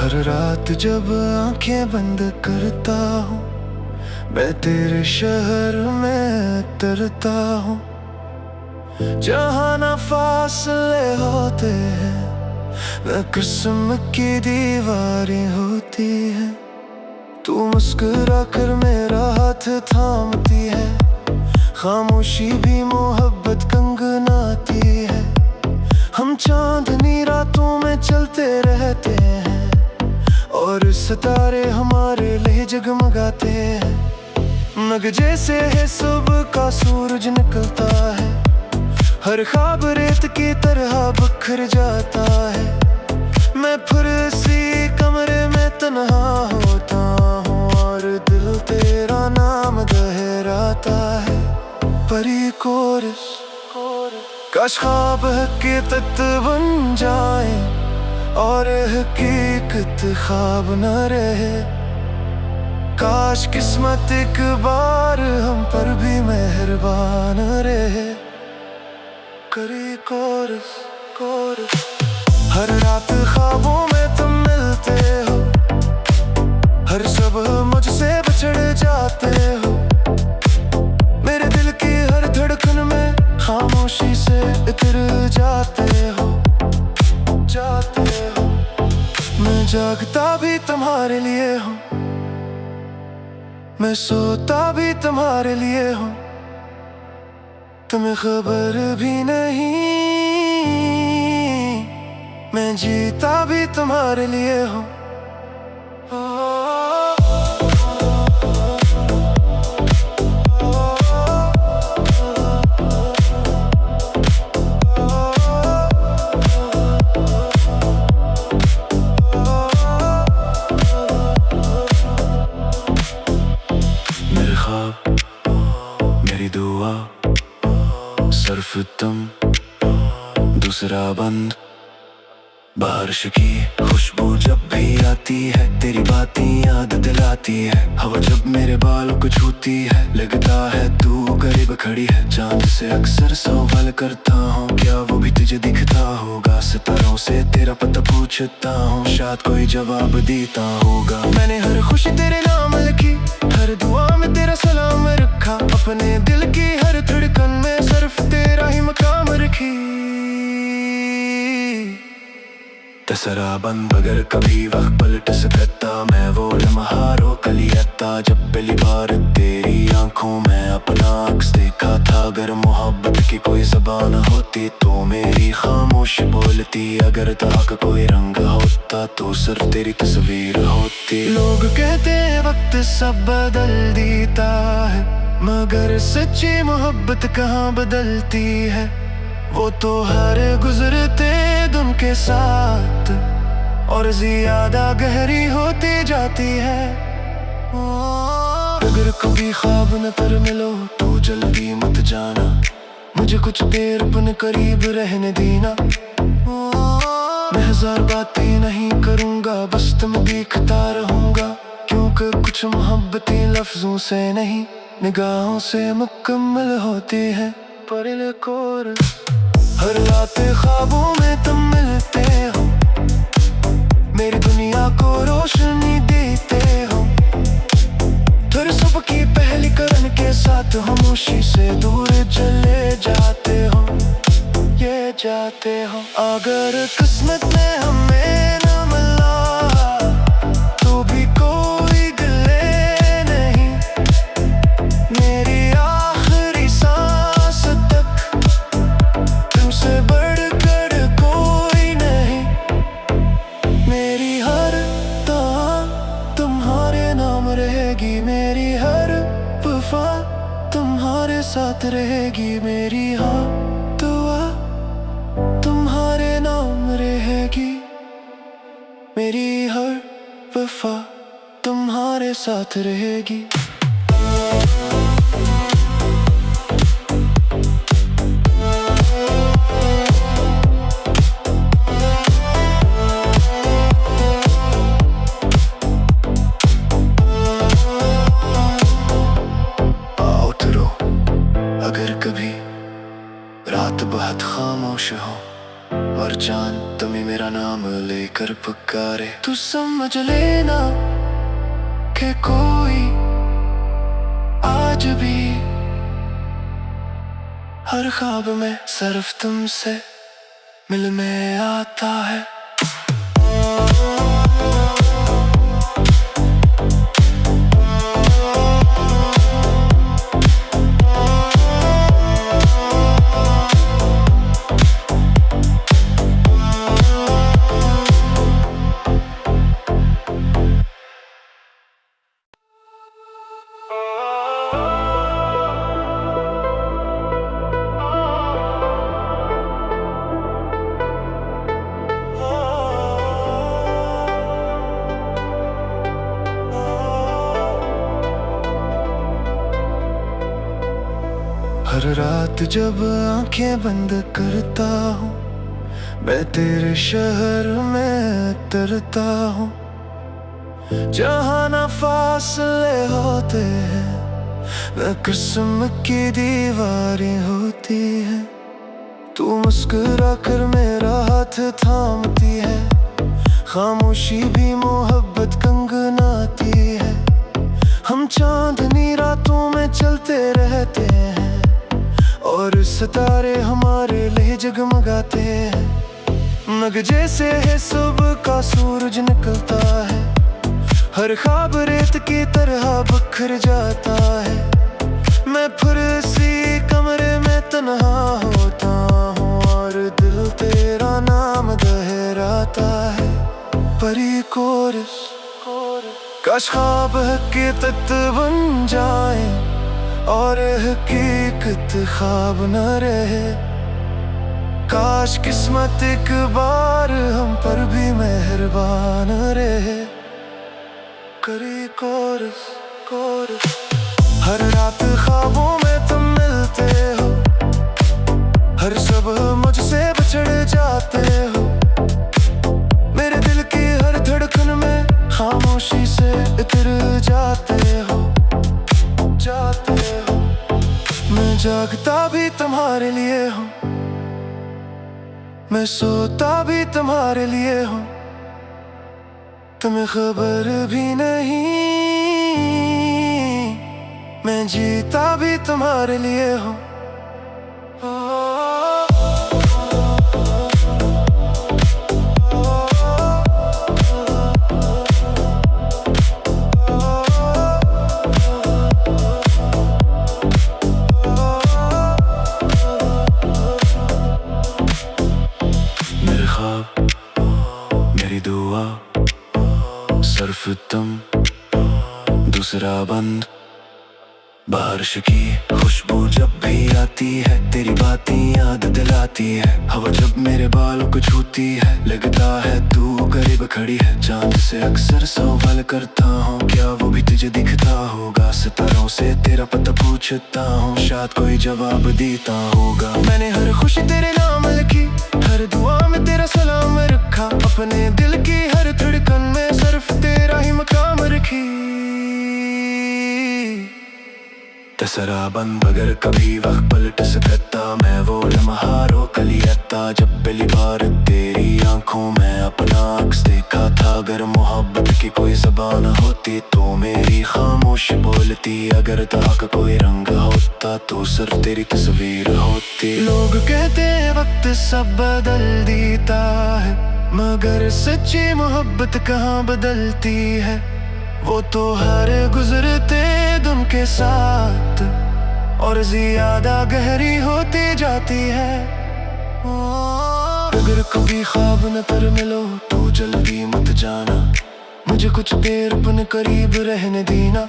हर रात जब आंखें बंद करता हूँ, मैं तेरे शहर में तरता हूँ, जहाँ ना फासले होते हैं, न किस्म की दीवारें होती हैं। तू मुस्कुरा कर मेरा हाथ थामती है, खामोशी भी मोहब्बत कंगनाती है। हम चांदनी रातों में चलते रहते हैं, और सितारे हमारे लिए जगमगाते हैं। नग जैसे है सुबह का सूरज निकलता है, हर ख्वाब रेत की तरह बिखर जाता है। मैं फिर इसी कमरे में तन्हा होता हूँ, और दिल तेरा नाम दोहराता है। परी कोरस काश ख्वाब हकीकत बन जाए, और हकीकत ख्वाब न रहे। काश किस्मत एक बार हम पर भी मेहरबान रहे। करे कोरस कोरस। हर रात ख्वाबों में तुम मिलते हो, हर सुबह मुझसे बिछड़ जाते हो। मेरे दिल की हर धड़कन में खामोशी से इतर जाते हो, जाते हो। मैं जागता भी तुम्हारे लिए हूँ, मैं सोता भी तुम्हारे लिए हूँ। तुम्हें खबर भी नहीं, मैं जीता भी तुम्हारे लिए हूँ। मेरे ख्वाब, मेरी दुआ, सिर्फ तुम, दूसरा बंद। बारिश की खुशबू जब भी आती है, तेरी बातें याद दिलाती है। हवा जब मेरे बालों को छूती है, लगता है तू करीब खड़ी है। चांद से अक्सर सवाल करता हूँ, क्या वो भी तुझे दिखता होगा। सितारों से तेरा पता पूछता हूँ, शायद कोई जवाब देता होगा। मैंने हर खुशी तेरे नाम लिखी, हर दुआ में तेरा सलाम रखा। अपने दिल की हर धड़कन में सिर्फ तेरा ही मकाम रखी। तसरा बंद अगर कभी वक्त पलट सकता, मैं वो लम्हा रोक लिया जब पहली बार तेरी आंखों में अपना अक्स देखा था। अगर मोहब्बत की कोई ज़बान होती तो मेरी खामोशी बोलती। अगर तरह का कोई रंग होता तो सिर्फ तेरी तस्वीर होती। लोग कहते हैं वक्त सब बदल देता है, मगर सच्ची मोहब्बत कहाँ बदलती है। वो तो हर गुजरते दिन के साथ और ज्यादा गहरी होती जाती है। अगर कभी ख्वाब न पर मिलो तो जल्दी मत जाना, मुझे कुछ देर अपने करीब रहने देना। मैं हजार बातें नहीं करूँगा, बस तुम देखता रहूँगा। क्योंकि कुछ मोहब्बतें लफ्जों से नहीं, निगाहों से मुकम्मल होती है। पर कोरस। हर रात ख्वाबों में तुम मिलते हो, मेरी दुनिया को रोशनी देते हो। फिर सुबह की पहली किरण के साथ खामोशी से दूर चले जाते हो, ये जाते हो। अगर किस्मत में हमें न मिला तो भी कोई गिले नहीं, मेरी आखिरी सांस तक तुमसे बढ़कर कोई नहीं। मेरी हर दुआ तुम्हारे नाम रहेगी, मेरी हर वफा तुम्हारे साथ रहेगी। मेरी हर दुआ तुम्हारे नाम रहेगी, मेरी हर वफा तुम्हारे साथ रहेगी। रात बहुत खामोश हो, और चांद तुम्हें मेरा नाम लेकर पुकारे। तू समझ लेना कि कोई आज भी हर ख्वाब में सिर्फ तुमसे मिलने आता है। हर रात जब आंखें बंद करता हूँ, मैं तेरे शहर में उतरता हूँ, जहाँ ना फासले होते हैं न किस्म की दीवारें होती हैं। तू मुस्कुरा कर मेरा हाथ थामती है, खामोशी भी मोहब्बत कंगनाती है। हम चांदनी रातों में चलते रहते हैं और सितारे हमारे लिए जगमगाते हैं। नग जैसे है सुबह का सूरज निकलता है, हर ख्वाब रेत की तरह बिखर जाता है। मैं फिर इसी कमरे में तन्हा होता हूँ और दिल तेरा नाम दोहराता है। परी कोरस काश ख्वाब हकीकत बन जाए और हकीकत ख्वाब न रहे। काश किस्मत एक बार हम पर भी मेहरबान रहे। करे कोरस कोरस। हर रात ख्वाबों में तुम मिलते हो, हर सुबह मुझसे बिछड़ जाते हो। मेरे दिल की हर धड़कन में खामोशी से इतर जाते हो, जाते हो। मैं जागता भी तुम्हारे लिए हूँ, मैं सोता भी तुम्हारे लिए हूँ। तुम्हें खबर भी नहीं मैं जीता भी तुम्हारे लिए हूँ। मेरे ख्वाब मेरी दुआ सिर्फ तुम दूसरा बंद। बारिश की खुशबू जब भी आती है, तेरी बातें याद दिलाती है। हवा जब मेरे बालों को छूती है, लगता है तू करीब खड़ी है। चांद से अक्सर सवाल करता हूँ, क्या वो भी तुझे दिखता होगा। सितारों से तेरा पता पूछता हूँ, शायद कोई जवाब देता होगा। मैंने हर खुशी तेरे नाम लिखी, हर दुआ में तेरा सलाम रखा। अपने दिल की हर धड़कन में सिर्फ तेरा ही मकाम रखी। तसरा बंद अगर कभी वक्त पलट सकता, मैं वो लम्हा रोक लिया जब पहली बार तेरी आंखों में अपना अक्स देखा था। अगर मोहब्बत की कोई ज़बान होती तो मेरी खामोशी बोलती। अगर तरह का कोई रंग होता तो सिर्फ तेरी तस्वीर होती। लोग कहते हैं वक्त सब बदल देता है, मगर सच्ची मोहब्बत कहाँ बदलती है। वो तो हर गुजरते दिन के साथ और ज्यादा गहरी होती जाती है। अगर कभी ख्वाब न पर मिलो तो जल्दी मत जाना, मुझे कुछ देर अपने करीब रहने देना।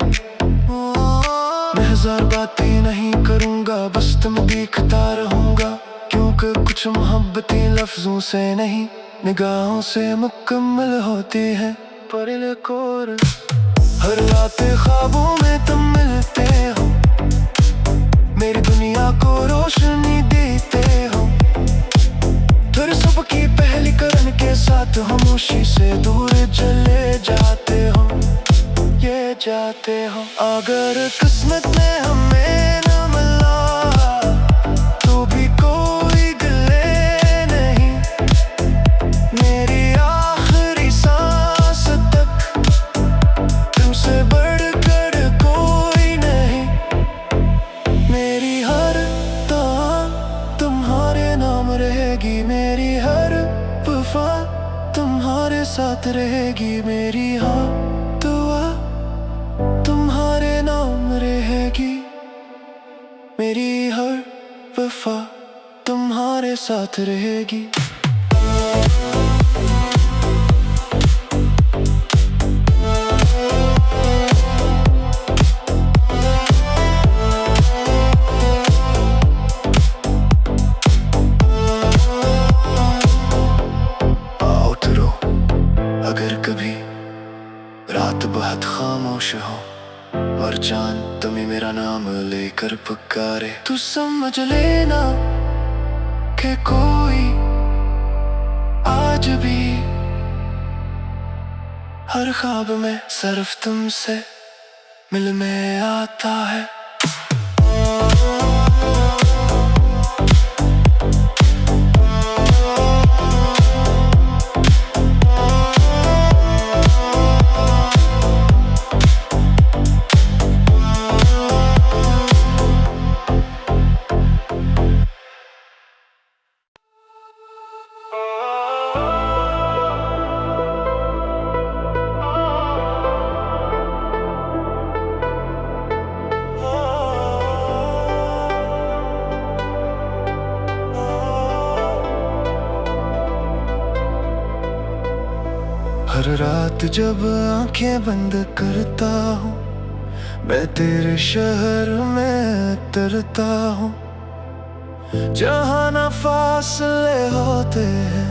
मैं हजार बातें नहीं करूँगा, बस तुम देखता रहूँगा। क्योंकि कुछ मोहब्बतें लफ्जों से नहीं निगाहों से मुकम्मल होती है। पर कोर हर रात ख्वाबों में तुम मिलते हो, मेरी दुनिया को रोशनी देते हो। फिर सुबह की पहली किरण के साथ खामोशी से दूर चले जाते हो, ये जाते हो। अगर किस्मत में हमें न मिला तो भी कोई गिले नहीं, मेरी हर वफा तुम्हारे साथ रहेगी, मेरी हाँ दुआ तुम्हारे नाम रहेगी, मेरी हर वफा तुम्हारे साथ रहेगी। अगर कभी रात बहुत खामोश हो और चांद तुम्हें मेरा नाम लेकर पुकारे, तू समझ लेना कि कोई आज भी हर ख्वाब में सिर्फ तुमसे मिलने आता है। हर रात जब आंखें बंद करता हूँ, मैं तेरे शहर में उतरता हूँ, जहाँ ना फासले होते हैं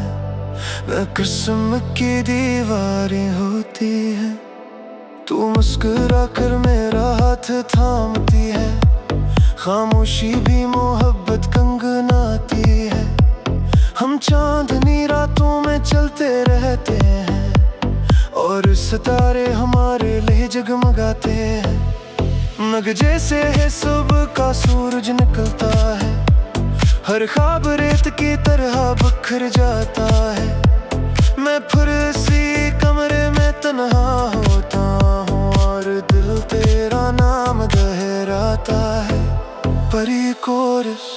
न किस्म की दीवारें होती हैं। तू मुस्कुरा कर मेरा हाथ थामती है, खामोशी भी मोहब्बत कंगनाती है। हम चांदनी रातों में चलते रहते हैं और सितारे हमारे लिए जगमगाते हैं। मग जैसे है सुबह का सूरज निकलता है, हर ख्वाब रेत की तरह बिखर जाता है। मैं फिर इसी कमरे में तन्हा होता हूँ और दिल तेरा नाम दोहराता है। परी कोरस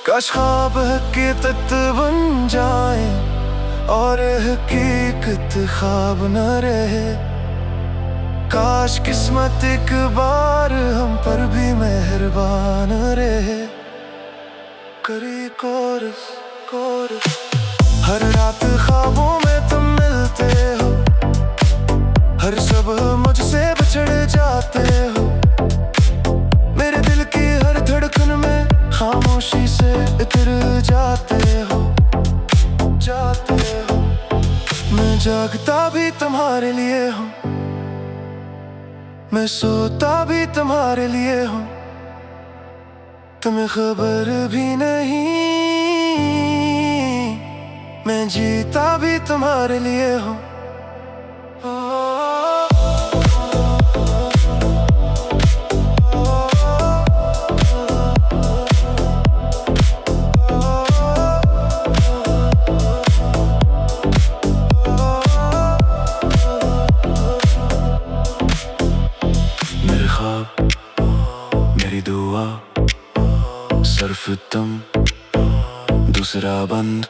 काश ख्वाब हकीकत बन जाए और हकीकत ख्वाब न रहे। काश किस्मत एक बार हम पर भी मेहरबान रहे। करी कोरस कोरस हर रात ख्वाबों में तुम मिलते हो, हर सुबह मुझसे बिछड़ जाते हो। मेरे दिल की हर धड़कन में खामोशी से इतर जाते हो, जाते हो। मैं जागता भी तुम्हारे लिए हूँ, मैं सोता भी तुम्हारे लिए हूँ। तुम्हें खबर भी नहीं मैं जीता भी तुम्हारे लिए हूँ। मेरे ख्वाब मेरी दुआ सिर्फ तुम दूसरा बंद।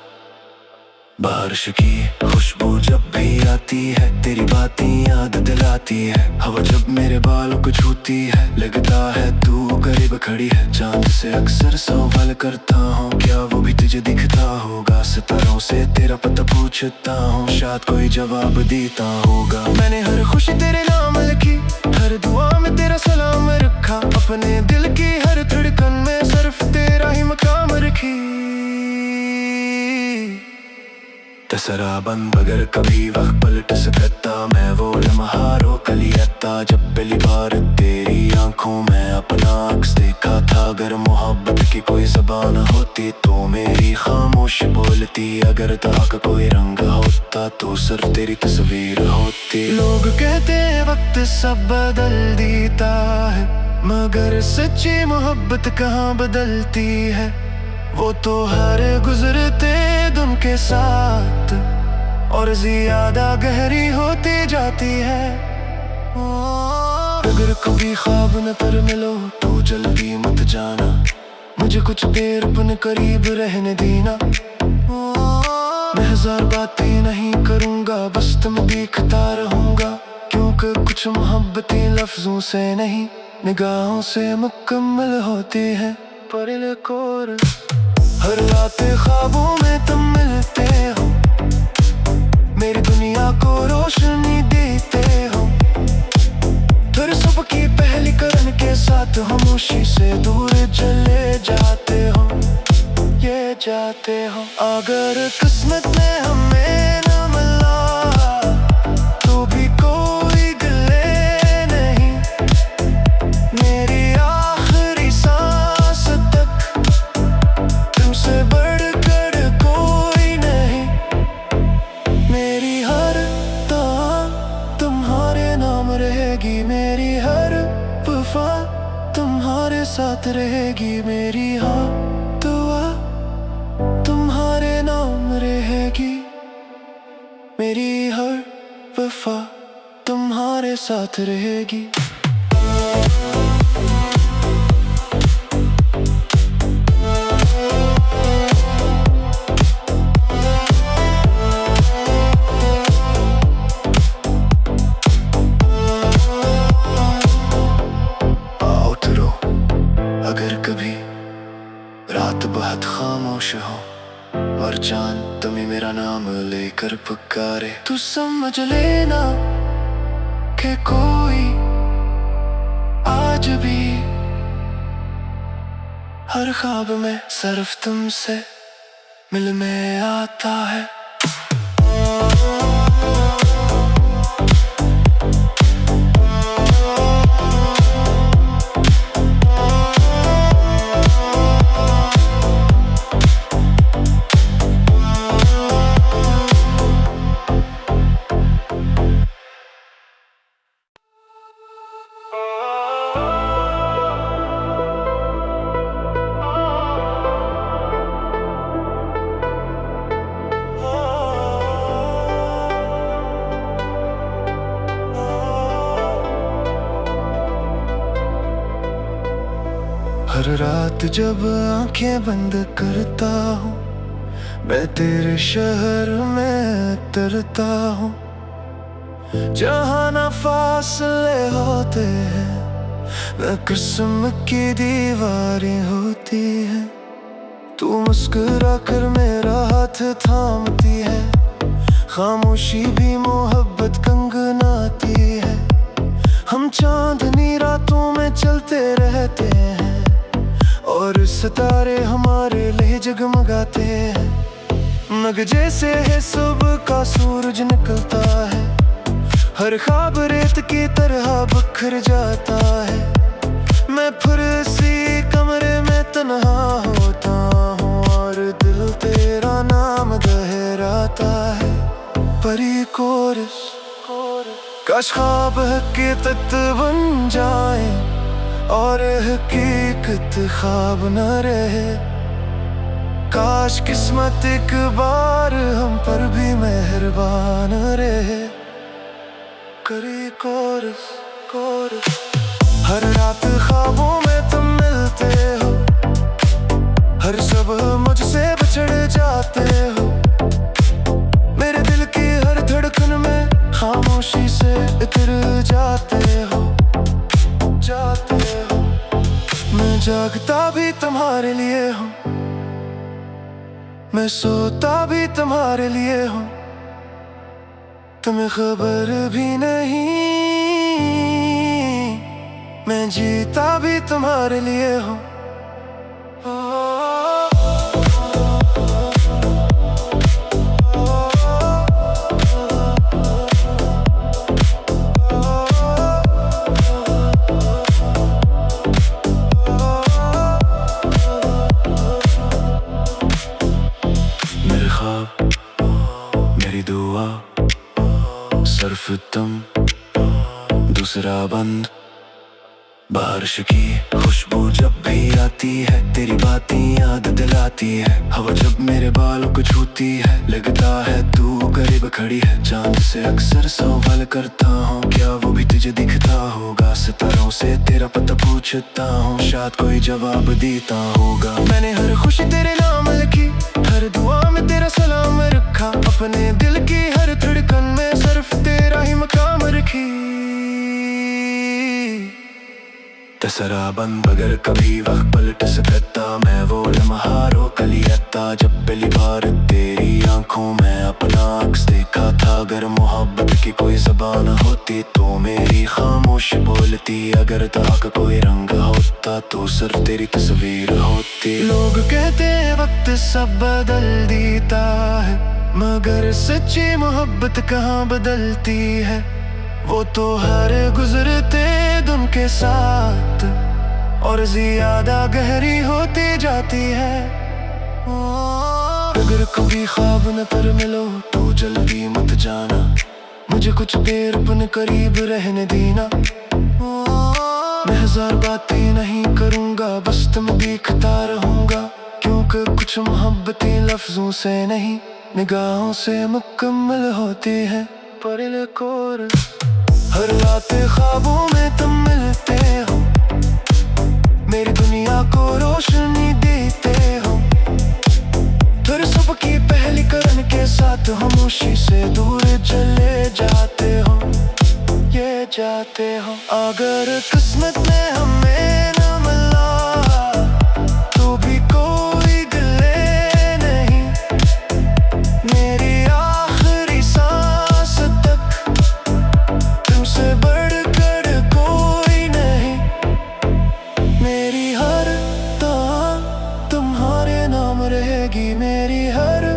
बारिश की खुशबू जब भी आती है, तेरी बातें याद दिलाती है। हवा जब मेरे बालों को छूती है, लगता है तू करीब खड़ी है। चांद से अक्सर सवाल करता हूँ, क्या वो भी तुझे दिखता होगा। सितारों से तेरा पता पूछता हूँ, शायद कोई जवाब देता होगा। मैंने हर खुशी तेरे नाम लिखी, हर दुआ में तेरा सलाम रखा। अपने दिल की हर धड़कन में सिर्फ तेरा ही मकाम रखी। तसरा बंद अगर कभी वक्त पलट सकता, मैं वो लम्हा रोक लिया जब पहली बार तेरी आंखों में अपना अक्स देखा था। अगर मोहब्बत की कोई ज़बान होती तो मेरी खामोश बोलती। अगर तह का कोई रंग होता तो सिर्फ तेरी तस्वीर होती। लोग कहते हैं वक्त सब बदल देता है, मगर सच्ची मोहब्बत कहाँ बदलती है। वो तो हर गुजरते दिन के साथ और ज्यादा गहरी होती जाती है। अगर कभी ख्वाब न पर मिलो तो जल्दी मत जाना, मुझे कुछ देर अपने करीब रहने देना। 1000 बातें नहीं करूँगा, बस तुम देखता रहूँगा। क्योंकि कुछ मोहब्बतें लफ्जों से नहीं, निगाहों से मुकम्मल होती है। पर एक और हर रात ख्वाबों में तुम मिलते हो, मेरी दुनिया को रोशनी देते हो। फिर सुबह की पहली किरण के साथ खामोशी से दूर चले जाते हो, ये जाते हो। अगर किस्मत में हमें न मिला तो भी कोई गिले नहीं, मेरी आखिरी सांस तक तुमसे बढ़कर कोई नहीं। मेरी हर दुआ तुम्हारे नाम रहेगी, मेरी हर वफा तुम्हारे साथ रहेगी। मेरी हर दुआ तुम्हारे नाम रहेगी, मेरी हर वफा तुम्हारे साथ रहेगी। अगर कभी रात बहुत खामोश हो और चांद तुम्हें मेरा नाम लेकर पुकारे, तू समझ लेना कि कोई आज भी हर ख्वाब में सिर्फ तुमसे मिलने आता है। हर रात जब आंखें बंद करता हूँ, मैं तेरे शहर में उतरता हूँ। जहाँ ना फासले होते हैं, न किस्म की दीवारें होती हैं। तू मुस्कुरा कर मेरा हाथ थामती है, खामोशी भी मोहब्बत कंगनाती है। हम चांदनी रातों में चलते रहते हैं और सितारे हमारे लिए जगमगाते हैं। नग जैसे है सुबह का सूरज निकलता है, हर ख्वाब रेत की तरह बिखर जाता है। मैं फिर इसी कमरे में तन्हा होता हूँ और दिल तेरा नाम दोहराता है। परी कोरस काश ख्वाब हकीकत बन जाए और हकीकत ख्वाब न रहे। काश किस्मत एक बार हम पर भी मेहरबान रहे। करी कोरस कोरस हर रात ख्वाबों में तुम मिलते हो, हर सुबह मुझसे बिछड़ जाते हो। मेरे दिल की हर धड़कन में खामोशी से इतर जाते हो, जाते हो। मैं जागता भी तुम्हारे लिए हूँ, मैं सोता भी तुम्हारे लिए हूँ। तुम्हें खबर भी नहीं, मैं जीता भी तुम्हारे लिए हूँ। मेरी दुआ सिर्फ तुम, दूसरा बंद। बारिश की खुशबू जब भी आती है, तेरी बातें याद दिलाती है। हवा जब मेरे बालों को छूती है, लगता है तू करीब खड़ी है। चांद से अक्सर सवाल करता हूँ, क्या वो भी तुझे दिखता होगा। सितारों से तेरा पता पूछता हूँ, शायद कोई जवाब देता होगा। मैंने हर खुशी तेरे नाम लिखी, हर दुआ में तेरा सलाम रखा। अपने दिल की हर धड़कन में सिर्फ तेरा ही मकाम रखी। तसरा बंद अगर कभी वक्त पलट सकता, मैं वो लम्हा रोक लिया जब पहली बार तेरी आंखों में अपना अक्स देखा था। अगर मोहब्बत की कोई ज़बान होती तो मेरी खामोश बोलती, अगर तहा का कोई रंग होता तो सिर्फ तेरी तस्वीर होती। लोग कहते हैं वक्त सब बदल देता है, मगर सच्ची मोहब्बत कहाँ बदलती है। वो तो हर गुजरते दिन के साथ और ज्यादा गहरी होती जाती है। अगर कभी ख्वाब न पर मिलो तो जल्दी मत जाना, मुझे कुछ देर अपने करीब रहने देना। मैं हजार बातें नहीं करूँगा, बस तुम देखता रहूँगा, क्योंकि कुछ मोहब्बतें लफ्जों से नहीं निगाहों से मुकम्मल होती है। पर कोर हर रात ख्वाबों में तुम मिलते हो, मेरी दुनिया को रोशनी देते हो। फिर सुबह की पहली किरण के साथ खामोशी से दूर चले जाते हो, ये जाते हो। अगर किस्मत में हमें न मिला तो भी कोई गिले नहीं, मेरी आखिरी सांस तक तुमसे बढ़कर कोई नहीं। मेरी हर दुआ तुम्हारे नाम रहेगी, मेरी हर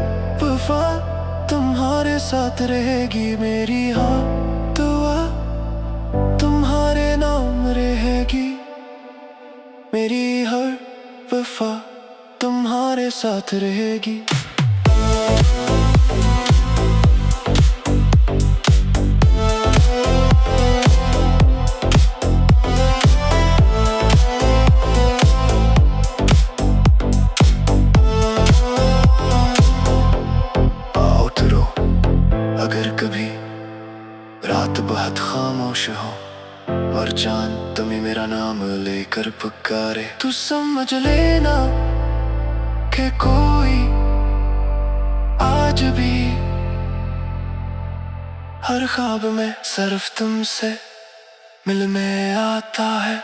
वफा तुम्हारे साथ रहेगी, मेरी हाँ दुआ तुम्हारे नाम रहेगी, मेरी हर वफा तुम्हारे साथ रहेगी। अगर कभी रात बहुत खामोश हो और चांद तुम्हें मेरा नाम लेकर पुकारे, तू समझ लेना कि कोई आज भी हर ख्वाब में सिर्फ तुमसे मिलने आता है।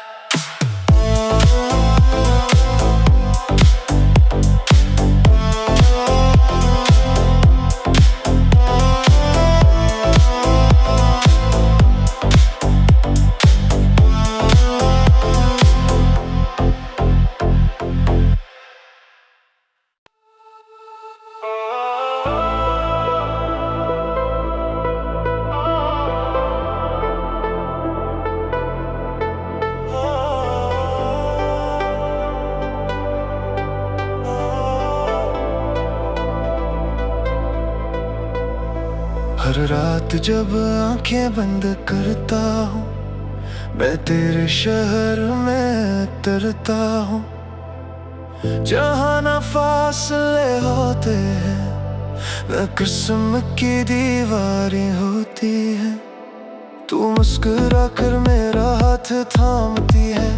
हर रात जब आंखें बंद करता हूँ, मैं तेरे शहर में उतरता हूँ, जहाँ ना फासले होते हैं न किस्म की दीवारें होती हैं। तू मुस्कुरा कर मेरा हाथ थामती है,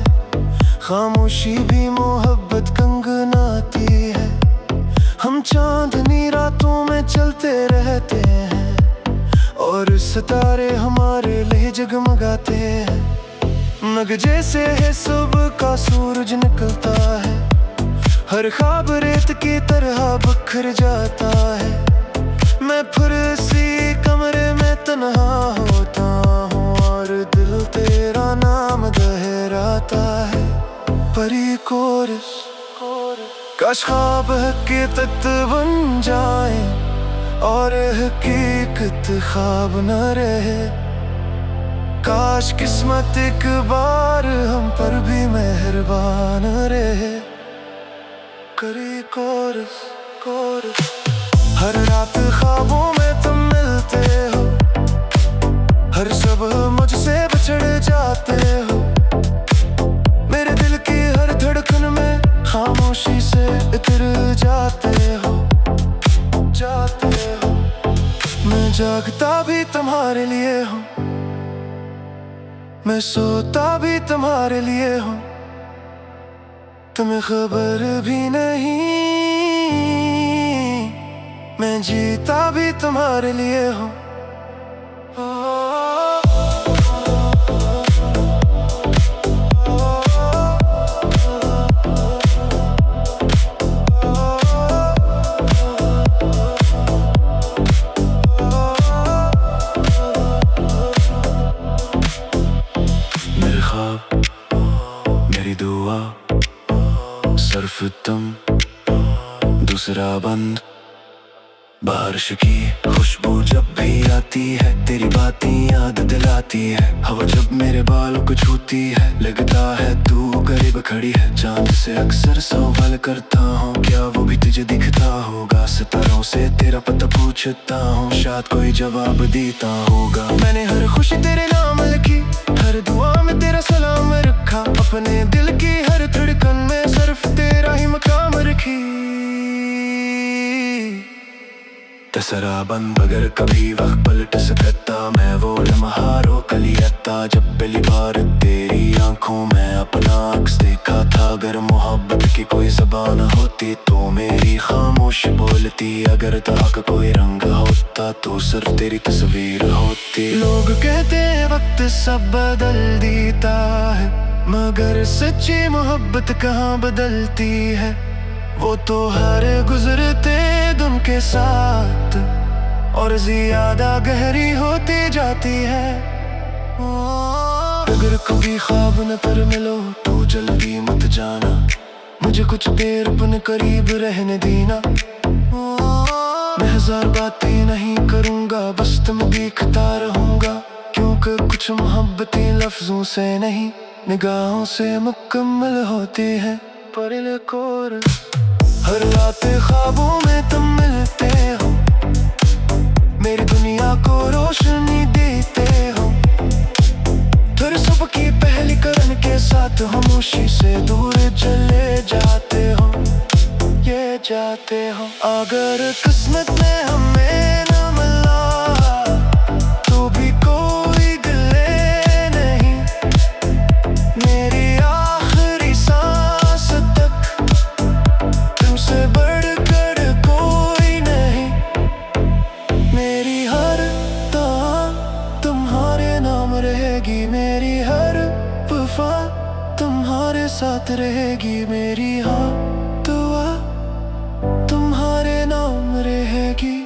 खामोशी भी मोहब्बत कंगनाती है। हम चांदनी रातों में चलते रहते हैं और सितारे हमारे लिए जगमगाते हैं। नग जैसे है सुबह का सूरज निकलता है, हर ख्वाब रेत की तरह बिखर जाता है। मैं फिर इसी कमरे में तन्हा होता हूँ और दिल तेरा नाम दोहराता है। परी कोरस काश ख्वाब हकीकत बन जाए और हकीकत ख्वाब न रहे। काश किस्मत एक बार हम पर भी मेहरबान रहे। करी कोरस कोरस हर रात ख्वाबों में तुम मिलते हो, हर सुबह मुझसे बिछड़ जाते हो। मेरे दिल की हर धड़कन में खामोशी से इतर जाते हो, जाते हो। मैं जागता भी तुम्हारे लिए हूँ, मैं सोता भी तुम्हारे लिए हूँ। तुम्हें खबर भी नहीं मैं जीता भी तुम्हारे लिए हूँ। मेरे ख्वाब, मेरी दुआ, सिर्फ तुम, दूसरा बंद। बारिश की खुशबू जब भी आती है, तेरी बातें याद दिलाती है। हवा जब मेरे बालों को छूती है, लगता है तू करीब खड़ी है। चांद से अक्सर सवाल करता हूँ, क्या वो भी तुझे दिखता होगा। सितारों से तेरा पता पूछता हूँ, शायद कोई जवाब देता होगा। मैंने हर खुशी तेरे नाम लिखी, हर दुआ में तेरा सलाम रखा। अपने दिल की हर धड़कन में सिर्फ तेरा ही मकाम रखी। तसरा बंद अगर कभी वक्त पलट सकता, मैं वो लम्हा रोक लिया जब पहली बार तेरी आंखों में अपना अक्स देखा था। अगर मोहब्बत की कोई ज़बान होती तो मेरी खामोश बोलती। अगर तरह का कोई रंग होता तो सिर्फ तेरी तस्वीर होती। लोग कहते हैं वक्त सब बदल देता है, मगर सच्ची मोहब्बत कहाँ बदलती है। वो तो हर गुजरते दिन के साथ और ज्यादा गहरी होती जाती है। अगर कभी ख्वाब न पर मिलो तो जल्दी मत जाना, मुझे कुछ देर अपने करीब रहने देना। मैं हजार बातें नहीं करूँगा, बस तुम देखता रहूँगा। क्योंकि कुछ मोहब्बतें लफ्जों से नहीं, निगाहों से मुकम्मल होती है। पर एक और हर रात ख्वाबों में तुम मिलते हो, मेरी दुनिया को रोशनी देते हो। फिर सुबह की पहली किरण के साथ खामोशी से दूर चले जाते हो, ये जाते हो। अगर किस्मत में हमें न मिला तो भी कोई गिले नहीं, मेरी आखिरी सांस तक तुमसे बढ़कर कोई नहीं। मेरी हर दुआ तुम्हारे नाम रहेगी, मेरी हर वफा तुम्हारे साथ रहेगी। मेरी हाँ दुआ तुम्हारे नाम रहेगी,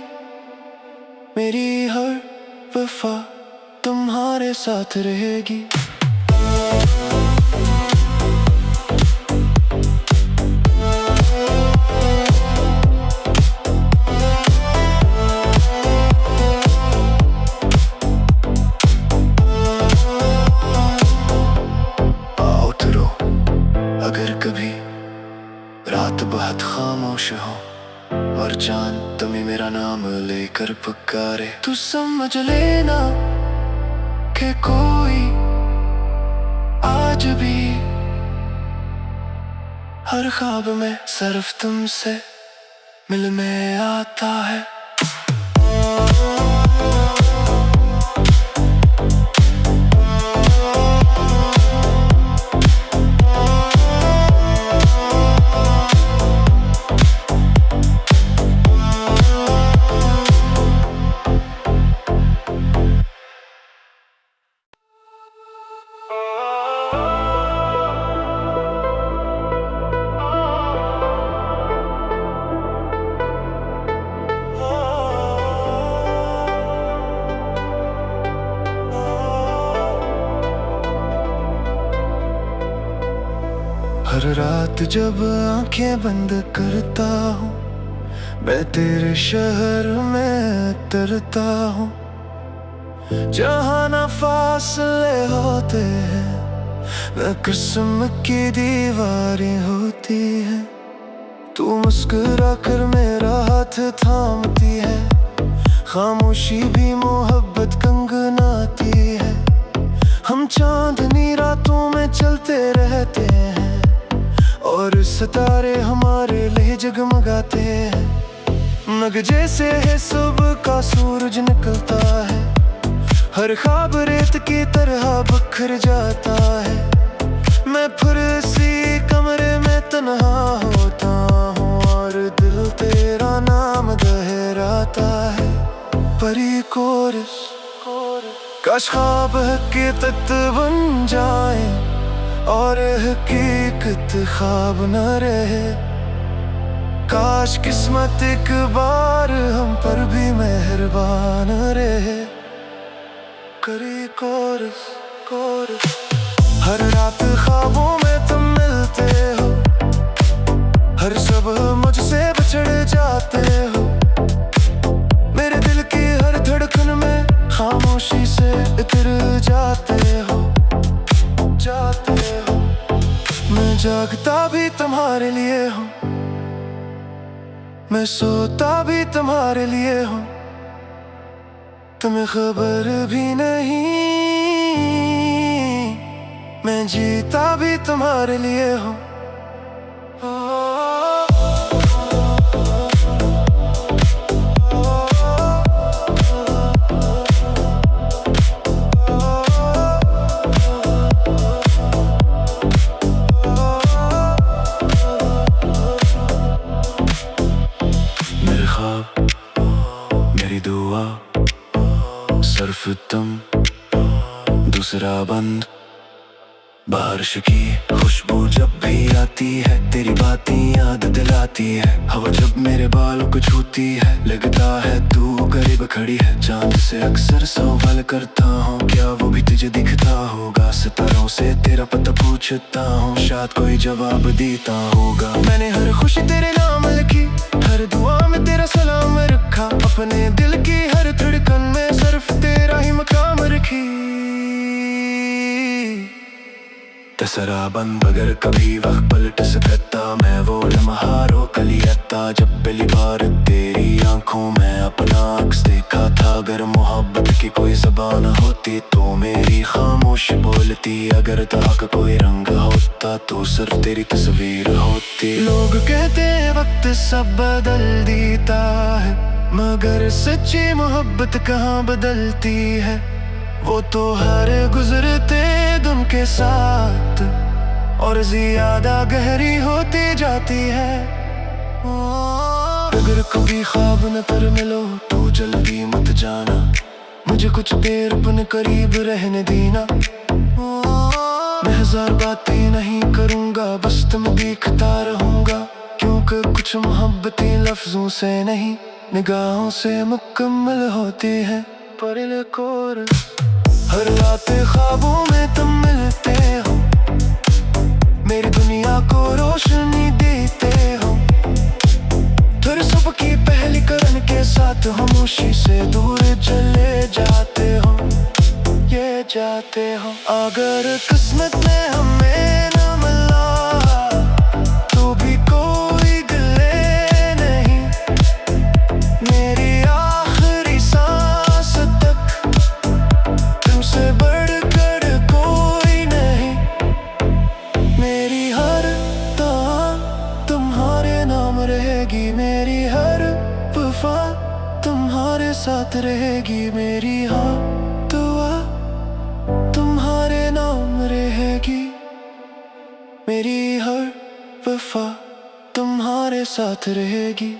मेरी हर वफा तुम्हारे साथ रहेगी। अगर कभी रात बहुत खामोश हो और चांद तुम्हें मेरा नाम लेकर पुकारे, तू समझ लेना कि कोई आज भी हर ख्वाब में सिर्फ तुमसे मिलने आता है। हर रात जब आंखें बंद करता हूँ, मैं तेरे शहर में उतरता हूँ। जहाँ ना फासले होते हैं, वह किस्म की दीवारें होती हैं। तू मुस्कुरा कर मेरा हाथ थामती है, खामोशी भी मोहब्बत कंगनाती है। हम चांदनी रातों में चलते रहते हैं और सितारे हमारे लिए जगमगाते हैं। नग जैसे है सुबह का सूरज निकलता है, हर ख्वाब रेत की तरह बिखर जाता है। मैं फिर इसी कमरे में तन्हा होता हूँ और दिल तेरा नाम दोहराता आता है परी कोरस। काश ख्वाब हकीकत बन जाए और हकीकत ख्वाब न रहे। काश किस्मत एक बार हम पर भी मेहरबान रहे। करी कोरस कोरस। हर रात ख्वाबों में तुम मिलते हो, हर सुबह मुझसे बिछड़ जाते हो। मेरे दिल की हर धड़कन में खामोशी से इतर जाते हो, जाते हो। मैं जागता भी तुम्हारे लिए हूँ, मैं सोता भी तुम्हारे लिए हूँ। तुम्हें खबर भी नहीं, मैं जीता भी तुम्हारे लिए हूँ। मेरे ख्वाब, मेरी दुआ, सिर्फ तुम, दूसरा बंद। बारिश की खुशबू जब भी आती है, तेरी बातें याद दिलाती है। हवा जब मेरे बालों को छूती है, लगता है तू करीब खड़ी है। चांद से अक्सर सवाल करता हूँ, क्या वो भी तुझे दिखता होगा। सितारों से तेरा पता पूछता हूँ, शायद कोई जवाब देता होगा। मैंने हर खुशी तेरे नाम लिखी, हर दुआ में तेरा सलाम रखा। अपने दिल की हर धड़कन में सिर्फ तेरा ही मकाम रखी। तसरा बंद अगर कभी वक्त पलट सकता, मैं वो लम्हा रोक लिया जब पहली बार तेरी आंखों में अपना अक्स देखा था। अगर मोहब्बत की कोई ज़बान होती तो मेरी खामोश बोलती। अगर तरह का कोई रंग होता तो सिर्फ तेरी तस्वीर होती। लोग कहते हैं वक्त सब बदल देता है, मगर सच्ची मोहब्बत कहाँ बदलती है। वो तो हर गुजरते दिन के साथ और ज्यादा गहरी होती जाती है। अगर कभी ख्वाब न कर मिलो तो जल्दी मत जाना, मुझे कुछ देर अपने करीब रहने देना। मैं हजार बातें नहीं करूँगा, बस तुम देखता रहूँगा। क्योंकि कुछ मोहब्बतें लफ्जों से नहीं, निगाहों से मुकम्मल होती है। परिल कोरस। हर रात ख्वाबों में तुम मिलते हो, मेरी दुनिया को रोशनी देते हो। फिर सुबह की पहली किरण के साथ खामोशी से दूर चले जाते हो, ये जाते हो। अगर किस्मत में हमें न मिला तो भी कोई गिले नहीं। मेरी आखिरी सांस तक तुमसे बढ़कर कोई नहीं। मेरी हर दुआ तुम्हारे नाम रहेगी, मेरी हर वफा तुम्हारे साथ रहेगी। मेरी हाँ दुआ तुम्हारे नाम रहेगी, मेरी हर वफा तुम्हारे साथ रहेगी।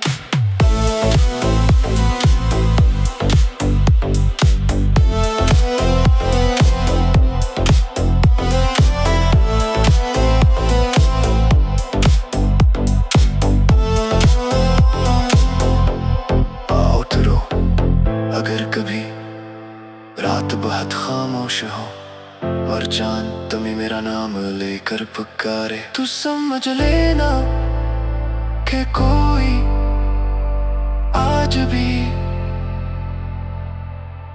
अगर कभी रात बहुत खामोश हो और चांद तुम्हें मेरा नाम लेकर पुकारे, तू समझ लेना कि कोई आज भी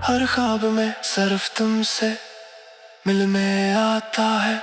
हर ख्वाब में सिर्फ तुमसे मिलने आता है।